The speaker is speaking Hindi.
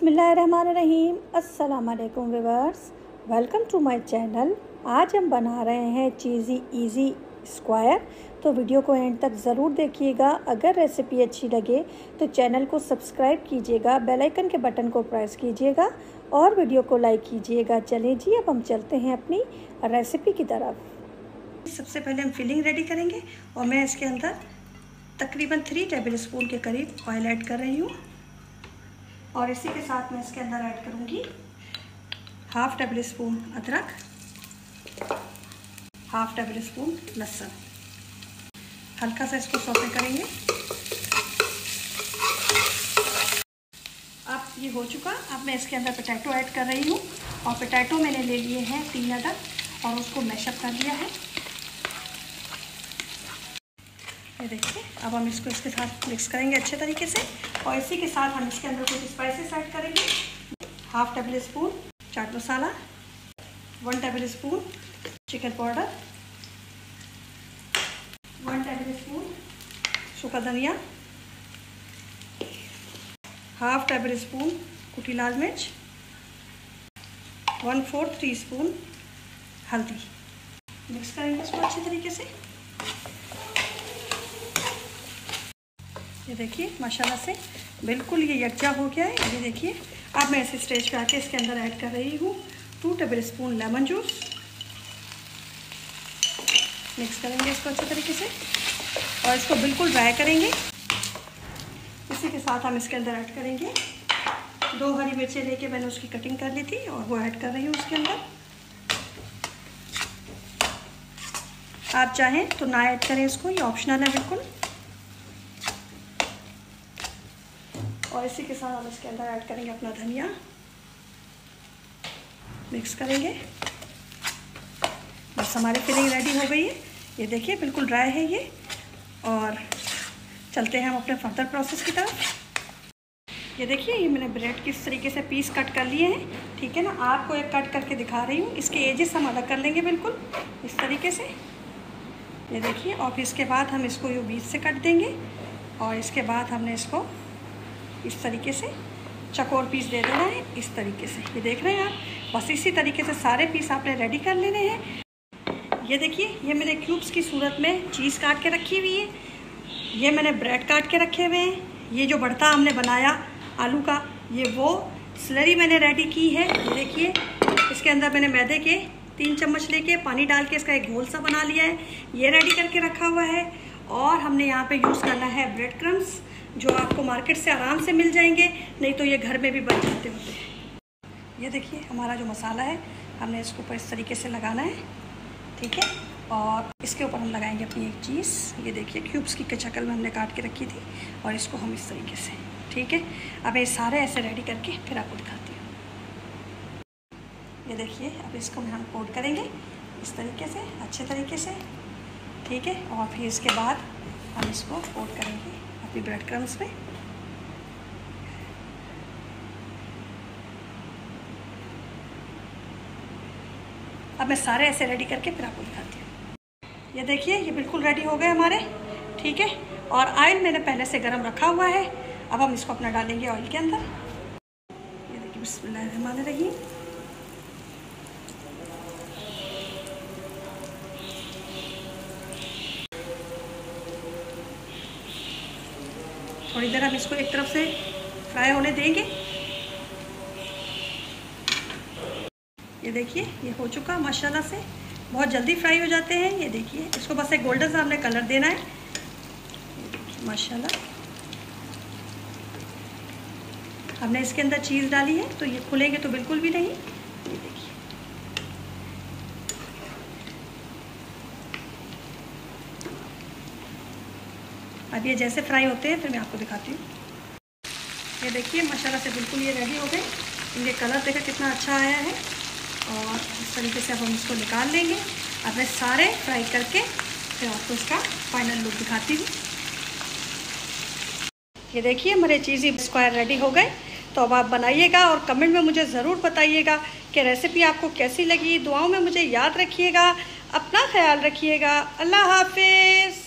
बिस्मिल्लाहिर्रहमानिर्रहीम। अस्सलाम वालेकुम viewers, welcome to my channel. आज हम बना रहे हैं चीज़ी इजी स्क्वायर, तो वीडियो को एंड तक ज़रूर देखिएगा। अगर रेसिपी अच्छी लगे तो चैनल को सब्सक्राइब कीजिएगा, बेल आइकन के बटन को प्रेस कीजिएगा और वीडियो को लाइक कीजिएगा। चलें जी, अब हम चलते हैं अपनी रेसिपी की तरफ। सबसे पहले हम फिलिंग रेडी करेंगे और मैं इसके अंदर तकरीबन 3 टेबल स्पून के करीब ऑयल ऐड कर रही हूँ और इसी के साथ मैं इसके अंदर ऐड करूँगी हाफ़ टेबल स्पून अदरक, हाफ़ टेबल स्पून लहसुन। हल्का सा इसको सौते करेंगे। अब ये हो चुका। अब मैं इसके अंदर पोटैटो ऐड कर रही हूँ और पोटैटो मैंने ले लिए हैं 3 अदद और उसको मैशअप कर लिया है। ये देखिए, अब हम इसको इसके साथ मिक्स करेंगे अच्छे तरीके से और इसी के साथ हम इसके अंदर कुछ स्पाइसेस ऐड करेंगे। Half table spoon chaat masala, 1 table spoon chicken powder, 1 table spoon सूखा धनिया, हाफ़ टेबल स्पून कुटी लाल मिर्च, 1/4 टीस्पून हल्दी। मिक्स करेंगे इसको अच्छे तरीके से। ये देखिए माशाल्लाह से बिल्कुल ये यकजा हो गया है। ये देखिए, अब मैं इस स्टेज पे आके इसके अंदर ऐड कर रही हूँ 2 table spoon lemon juice. Mix करेंगे इसको अच्छे तरीके से और इसको बिल्कुल ड्राई करेंगे। इसी के साथ हम इसके अंदर ऐड करेंगे 2 हरी मिर्चें लेके मैंने उसकी कटिंग कर ली थी और वो ऐड कर रही हूँ उसके अंदर। आप चाहें तो ना ऐड करें इसको, ये ऑप्शनल है बिल्कुल। और इसी के साथ हम इसके अंदर ऐड करेंगे अपना धनिया। मिक्स करेंगे। बस हमारी फिलिंग रेडी हो गई है। ये देखिए बिल्कुल ड्राई है ये। और चलते हैं हम अपने फर्दर प्रोसेस की तरफ। ये देखिए, ये मैंने ब्रेड किस तरीके से पीस कट कर लिए हैं, ठीक है ना। आपको एक कट करके दिखा रही हूँ। इसके एजेस हम अलग कर लेंगे बिल्कुल इस तरीके से। ये देखिए, और फिर इसके बाद हम इसको यूँ बीच से कट देंगे और इसके बाद हमने इसको इस तरीके से चकोर पीस दे देना है इस तरीके से। ये देख रहे हैं आप। बस इसी तरीके से सारे पीस आपने रेडी कर लेने हैं। ये देखिए, ये मैंने क्यूब्स की सूरत में चीज़ काट के रखी हुई है। ये मैंने ब्रेड काट के रखे हुए हैं। ये जो भरता हमने बनाया आलू का, ये वो स्लरी मैंने रेडी की है। ये देखिए, इसके अंदर मैंने मैदे के 3 चम्मच लेके पानी डाल के इसका एक घोल सा बना लिया है। ये रेडी करके रखा हुआ है। और हमने यहाँ पे यूज़ करना है ब्रेड क्रम्स, जो आपको मार्केट से आराम से मिल जाएंगे, नहीं तो ये घर में भी बन जाते होते हैं। ये देखिए, हमारा जो मसाला है हमने इसके ऊपर इस तरीके से लगाना है, ठीक है। और इसके ऊपर हम लगाएंगे अपनी एक चीज़। ये देखिए, क्यूब्स की शक्ल में हमने काट के रखी थी और इसको हम इस तरीके से, ठीक है। अब ये सारे ऐसे रेडी करके फिर आपको दिखाती हूँ। ये देखिए, अब इसको हम कोट करेंगे इस तरीके से अच्छे तरीके से, ठीक है। और फिर इसके बाद हम इसको कोट करेंगे अपनी ब्रेड क्रम्स में। अब मैं सारे ऐसे रेडी करके फिर आपको दिखाती हूँ। ये देखिए, ये बिल्कुल रेडी हो गए हमारे, ठीक है। और ऑयल मैंने पहले से गरम रखा हुआ है। अब हम इसको अपना डालेंगे ऑयल के अंदर। ये देखिए, बिस्मिल्लाहिर्रहमानिर्रहीम। थोड़ी देर हम इसको एक तरफ से फ्राई होने देंगे। ये देखिए, ये हो चुका माशाल्लाह से। बहुत जल्दी फ्राई हो जाते हैं। ये देखिए, इसको बस एक गोल्डन सा हमने कलर देना है। ये देखिए माशाल्लाह। हमने इसके अंदर चीज़ डाली है तो ये खुलेंगे तो बिल्कुल भी नहीं। ये देखिए, अब ये जैसे फ्राई होते हैं फिर मैं आपको दिखाती हूँ। ये देखिए माशाल्लाह से बिल्कुल ये रेडी हो गए। इनके कलर देखा कितना अच्छा आया है। और इस तरीके से अब हम इसको निकाल लेंगे। अब मैं सारे फ्राई करके फिर आपको इसका फाइनल लुक दिखाती हूँ। ये देखिए, हमारे चीज़ी स्क्वायर रेडी हो गए। तो अब आप बनाइएगा और कमेंट में मुझे ज़रूर बताइएगा कि रेसिपी आपको कैसी लगी। दुआओं में मुझे याद रखिएगा। अपना ख्याल रखिएगा। अल्लाह हाफिज़।